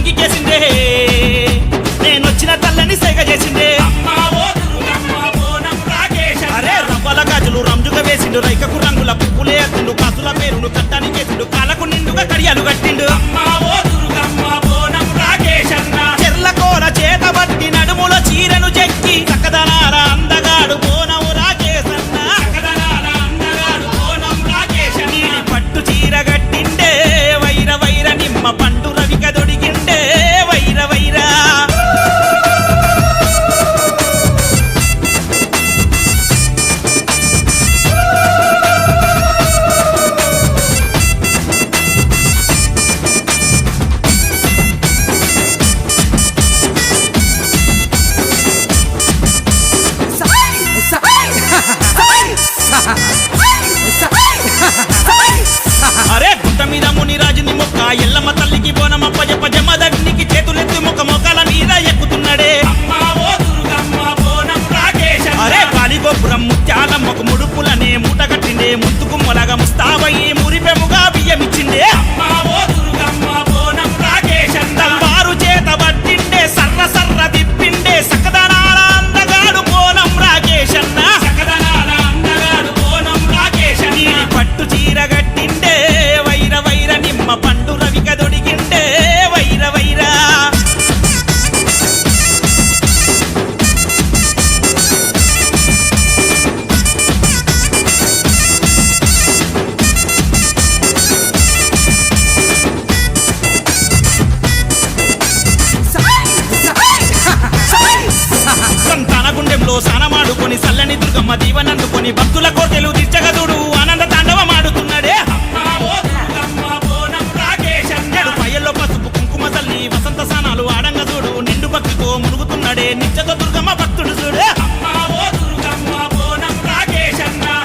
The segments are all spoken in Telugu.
మీదికి కేసిందే నేనొచ్చిన తల్లని సెగ చేసిందే అరే రవ్వల గాజులు రంజుగా వేసిండు రైకకు రంగుల పువ్వులే అత్తుండు కాసుల పేరును కట్టాని కేసిండు కాలకు నిండుగా కడియాలు కట్టిండు చెర్ల కోర చేత బట్టి నడుముల చీరను చెక్కి చక్కదనాల అందగాడు బోనం రాకేశన్న నీలి పట్టు చీర గట్టిండే వైర వైర నిమ్మ పండు రవిక దొడిగిండే వైర వైర అరే గుట్ట మీద ముని రాజుని మొక్క ఎల్లమ్మ తల్లికి బోనమప్ప జప జమదగ్నికి చేతులెత్తి మొక్క మొక్కల మీద ఎక్కుతున్నాడే అరే పాలిగోపురం ముత్యాలమ్మకు ముడుపులనే మూట కట్టిండే ముత్తుకు మొలగ ముస్తావయ్యి మురిపెముగా బియ్యమిచ్చిండే తల్వారు చేత పట్టిండే సర్ర సర్ర తిప్పిండే సకదనాల అందగాడు బోనం రాకేశన్న నీలి పట్టు చీర గట్టిండే వైర వైర నిమ్మ పండు రవిక దొడిగిండే వైర వైర సంతాన గుండెంలో సానమాడుకొని సల్లని దుర్గమ్మ దీవనందుకొని భక్తుల కోటెలు దిచ్చగదుడు ఆనంద తాండవమాడుతున్నాడే పయ్యల్లో పసుపు కుంకుమ తల్లి వసంత సానాలు ఆడంగ చూడు నిండు భక్తితో మునుగుతున్నాడే నిత్యతో దుర్గమ్మ భక్తుడు చూడు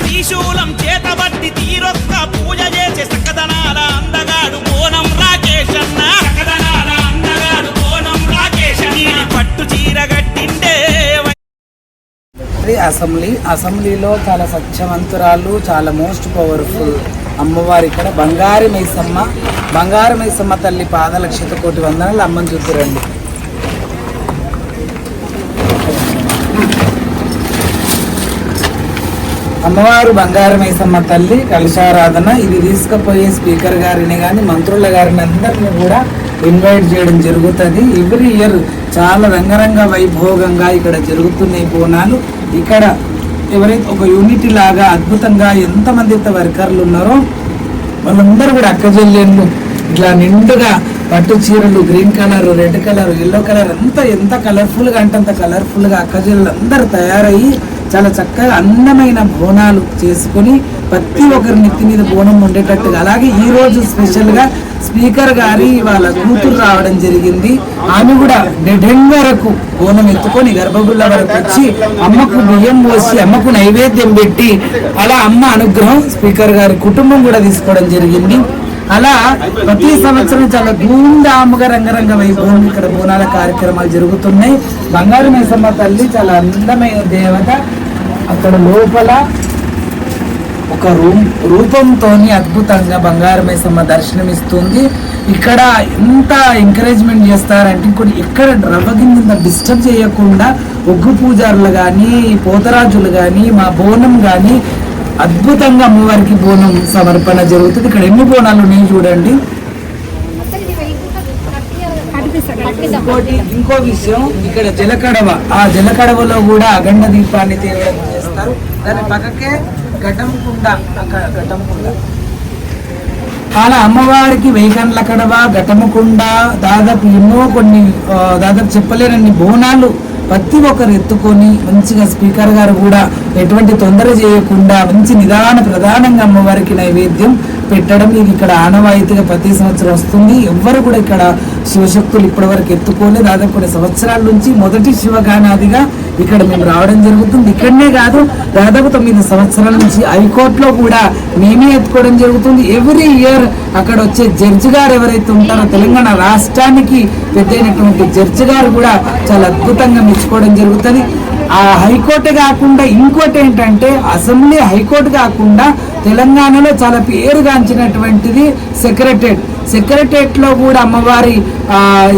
త్రిశూలం చేతబట్టి తీరొక్క పూజ చేసే సక్కదనాల అందగాడు బోనం రాకేశన్న నీలి పట్టు చీర గట్టిండే అసెంబ్లీలో చాలా సత్యవంతురాలు, చాలా మోస్ట్ పవర్ఫుల్ అమ్మవారు. ఇక్కడ బంగారు మైసమ్మ తల్లి పాదలక్షిత కోటి వందనాలు. అమ్మని చూద్దురండి. అమ్మవారు బంగారు మైసమ్మ తల్లి కలశారాధన. ఇది తీసుకుపోయే స్పీకర్ గారిని కానీ మంత్రుల గారిని అందరినీ కూడా ఇన్వైట్ చేయడం జరుగుతుంది. ఎవ్రీ ఇయర్ చాలా రంగరంగ వైభోగంగా ఇక్కడ జరుగుతున్నాయి బోనాలు. ఇక్కడ ఎవరైతే ఒక యూనిటీ లాగా అద్భుతంగా ఎంతమంది అయితే వర్కర్లు ఉన్నారో వాళ్ళందరూ కూడా అక్కజెల్లెళ్ళు ఇట్లా నిండుగా పట్టు చీరలు, green colour, red colour, yellow colour ఎంత కలర్ఫుల్గా అంటే అంత కలర్ఫుల్గా అక్కజెల్లెళ్ళు అందరూ తయారయ్యి చాలా చక్కగా అందమైన బోనాలు చేసుకుని ప్రతి ఒక్కరి నెత్తి మీద బోనం ఉండేటట్టుగా. అలాగే ఈ రోజు స్పెషల్గా స్పీకర్ గారి వాళ్ళ కూతురు రావడం జరిగింది. ఆమె కూడా డెడ్ వరకు బోనం ఎత్తుకొని గర్భగుళ్ళ వరకు వచ్చి అమ్మకు బియ్యం పోసి అమ్మకు నైవేద్యం పెట్టి అలా అమ్మ అనుగ్రహం స్పీకర్ గారి కుటుంబం కూడా తీసుకోవడం జరిగింది. అలా ప్రతి సంవత్సరం చాలా ధూమ్ధాముగా రంగరంగ వైభవం ఇక్కడ బోనాల కార్యక్రమాలు జరుగుతున్నాయి. బంగారు మైసమ్మ తల్లి చాలా అందమైన దేవత. అక్కడ లోపల ఒక రూపంతో అద్భుతంగా బంగారు మైసమ్మ దర్శనమిస్తుంది. ఇక్కడ ఎంత ఎంకరేజ్మెంట్ చేస్తారంటే ఇంకోటి ఎక్కడ రవ్వగింద డిస్టర్బ్ చేయకుండా ఒగ్గు పూజారులు కానీ, పోతరాజులు కానీ, మా బోనం కానీ అద్భుతంగా అమ్మవారికి బోనం సమర్పణ జరుగుతుంది. ఇక్కడ ఎన్ని బోనాలు ఉన్నాయి చూడండి. ఇంకో విషయం, ఇక్కడ జలకడవ, ఆ జలకడవలో కూడా అఖండ దీపాన్ని తేవడం చేస్తారు. దాని పక్కకే ఘటంకుండ. అలా అమ్మవారికి వేగండ్ల కడవ, ఘటముకుండ, దాదాపు ఎన్నో దాదాపు చెప్పలేనన్ని బోనాలు ప్రతి ఒక్కరు ఎత్తుకొని మంచిగా స్పీకర్ గారు కూడా ఎటువంటి తొందర చేయకుండా మంచి ప్రధానంగా అమ్మవారికి నైవేద్యం పెట్టడం ఇది ఇక్కడ ఆనవాయితీగా ప్రతి సంవత్సరం వస్తుంది. ఎవ్వరు కూడా ఇక్కడ శివశక్తులు ఇప్పటి వరకు ఎత్తుకోలేదు. దాదాపు కొన్ని సంవత్సరాల నుంచి మొదటి శివగానాదిగా ఇక్కడ మేము రావడం జరుగుతుంది. ఇక్కడనే కాదు, దాదాపు 9 సంవత్సరాల నుంచి హైకోర్టులో కూడా మేమే ఎత్తుకోవడం జరుగుతుంది. ఎవ్రీ ఇయర్ అక్కడ వచ్చే జడ్జి గారు ఎవరైతే ఉంటారో తెలంగాణ రాష్ట్రానికి పెద్దైనటువంటి జడ్జి గారు కూడా చాలా అద్భుతంగా మెచ్చుకోవడం జరుగుతుంది. ఆ హైకోర్టు కాకుండా ఇంకోటి ఏంటంటే అసెంబ్లీ హైకోర్టు కాకుండా తెలంగాణలో చాలా పేరుగాంచినటువంటిది సెక్రటరియట్ లో కూడా అమ్మవారి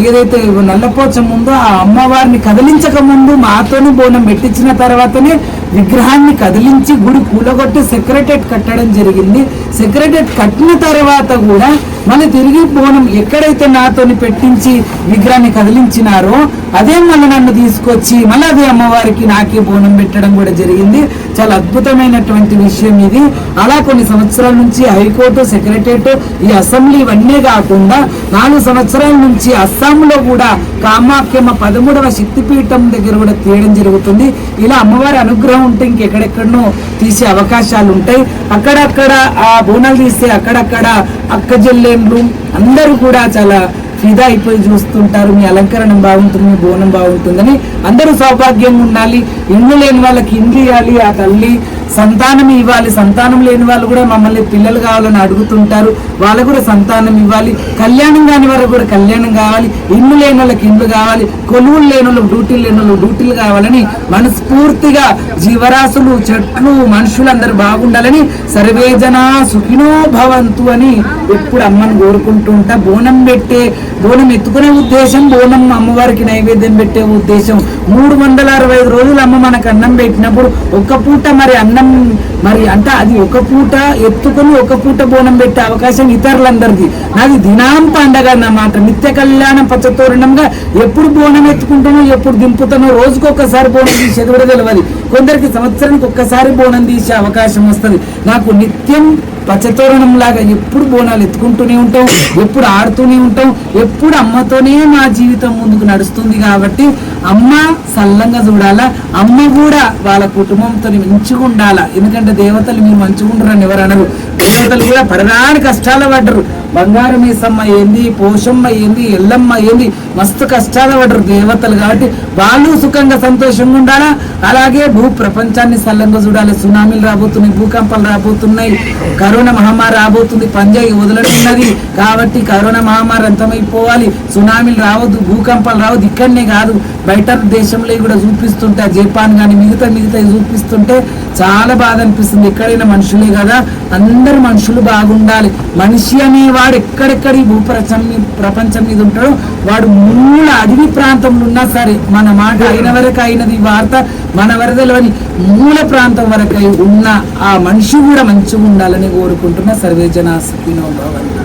ఏదైతే నల్లపోచం ఉందో ఆ అమ్మవారిని కదిలించక ముందు మాతోని బోనం పెట్టించిన తర్వాతనే విగ్రహాన్ని కదిలించి గుడి కూలగొట్టి సెక్రటరియట్ కట్టడం జరిగింది. సెక్రటరియట్ కట్టిన తర్వాత కూడా మళ్ళీ తిరిగి బోనం ఎక్కడైతే నాతోని పెట్టించి విగ్రహాన్ని కదిలించినారో అదే మళ్ళీ నన్ను తీసుకొచ్చి మళ్ళీ అదే అమ్మవారికి నాకే బోనం పెట్టడం కూడా జరిగింది. చాలా అద్భుతమైనటువంటి విషయం ఇది. అలా కొన్ని సంవత్సరాల నుంచి హైకోర్టు, సెక్రటరియట్, ఈ అసెంబ్లీ ఇవన్నీ కాకుండా 4 సంవత్సరాల నుంచి అస్సాంలో కూడా కామాఖ్యమ్మ 13వ శక్తిపీఠం దగ్గర కూడా తీయడం జరుగుతుంది. ఇలా అమ్మవారి అనుగ్రహం ఉంటే ఇంకెక్కడెక్కడనో తీసే అవకాశాలు ఉంటాయి. అక్కడక్కడ ఆ బోనాలు తీస్తే అక్కడక్కడ అక్క చెల్లెళ్ళు అందరూ కూడా చాలా ఫిదా అయిపోయి చూస్తుంటారు. మీ అలంకరణ బాగుంటుంది, మీ బోనం బాగుంటుందని. అందరూ సౌభాగ్యంగా ఉండాలి. ఇండ్లు లేని వాళ్ళకి ఇండ్లు ఇవ్వాలి ఆ తల్లి, సంతానం ఇవ్వాలి. సంతానం లేని వాళ్ళు కూడా మమ్మల్ని పిల్లలు కావాలని అడుగుతుంటారు, వాళ్ళకు కూడా సంతానం ఇవ్వాలి. కళ్యాణం కాని వారికి కూడా కళ్యాణం కావాలి. ఇండ్లు లేని వాళ్ళకి ఇండ్లు కావాలి. కొలువులు లేని వాళ్ళకి డ్యూటీలు లేని వాళ్ళకి డ్యూటీలు కావాలని మనస్ఫూర్తిగా జీవరాశులు, చెట్లు, మనుషులందరూ బాగుండాలని సర్వేజన సుఖినో భవంతు అని ఎప్పుడు అమ్మను కోరుకుంటూ ఉంటా. బోనం ఎత్తుకునే ఉద్దేశం, బోనం అమ్మవారికి నైవేద్యం పెట్టే ఉద్దేశం. 365 రోజులు అమ్మ మనకు అన్నం పెట్టినప్పుడు ఒక్క పూట మరి అన్నం మరి అంటే అది ఒక పూట ఎత్తుకొని ఒక పూట బోనం పెట్టే అవకాశం ఇతరులందరిది. నాది దినాం పండగ అన్నమాట. నిత్య కళ్యాణం పచ్చతోరణంగా ఎప్పుడు బోనం ఎత్తుకుంటానో, ఎప్పుడు దింపుతానో, రోజుకు ఒక్కసారి బోనం తీసేది కూడా తెలియదు. కొందరికి సంవత్సరానికి ఒక్కసారి బోనం తీసే అవకాశం వస్తుంది. నాకు నిత్యం పచ్చతోరణం లాగా ఎప్పుడు బోనాలు ఎత్తుకుంటూనే ఉంటాం, ఎప్పుడు ఆడుతూనే ఉంటాం, ఎప్పుడు అమ్మతోనే మా జీవితం ముందుకు నడుస్తుంది. కాబట్టి అమ్మ సల్లంగా చూడాలా, అమ్మ కూడా వాళ్ళ కుటుంబంతో మంచిగా ఉండాలా. ఎందుకంటే దేవతలు మీరు మంచిగా ఉండరని ఎవరు అనరు. దేవతలు కూడా పరదాని కష్టాలు పడ్డరు. బంగారు మీసమ్మ ఏంది, పోషమ్మ ఏంది, ఎల్లమ్మ ఏంది, మస్తు కష్టాలు పడ్డరు దేవతలు. కాబట్టి వాళ్ళు సుఖంగా సంతోషంగా ఉండాలా. అలాగే భూ ప్రపంచాన్ని సల్లంగా చూడాలి. సునామీలు రాబోతున్నాయి, భూకంపాలు రాబోతున్నాయి, కరోనా మహమ్మారి రాబోతుంది, పంజాయి వదలనున్నది. కాబట్టి కరోనా మహమ్మారి అంతమైపోవాలి, సునామీలు రావద్దు, భూకంపాలు రావద్దు. ఇక్కడనే కాదు బయట దేశంలో కూడా చూపిస్తుంటే, జపాన్ కానీ మిగతా చూపిస్తుంటే చాలా బాధ అనిపిస్తుంది. ఎక్కడైనా మనుషులే కదా, అందరు మనుషులు బాగుండాలి. మనిషి అనేవాడు ఎక్కడెక్కడ ఈ ప్రపంచం మీద ఉంటాడో వాడు మూల అడవి ప్రాంతంలో ఉన్నా సరే, మన మాట అయిన వరకు అయినది ఈ వార్త మన వరదలోని మూల ప్రాంతం వరకు ఉన్న ఆ మనిషి కూడా మంచిగా ఉండాలని కోరుకుంటున్నా. సర్వేజన సుఖినో భవంతు.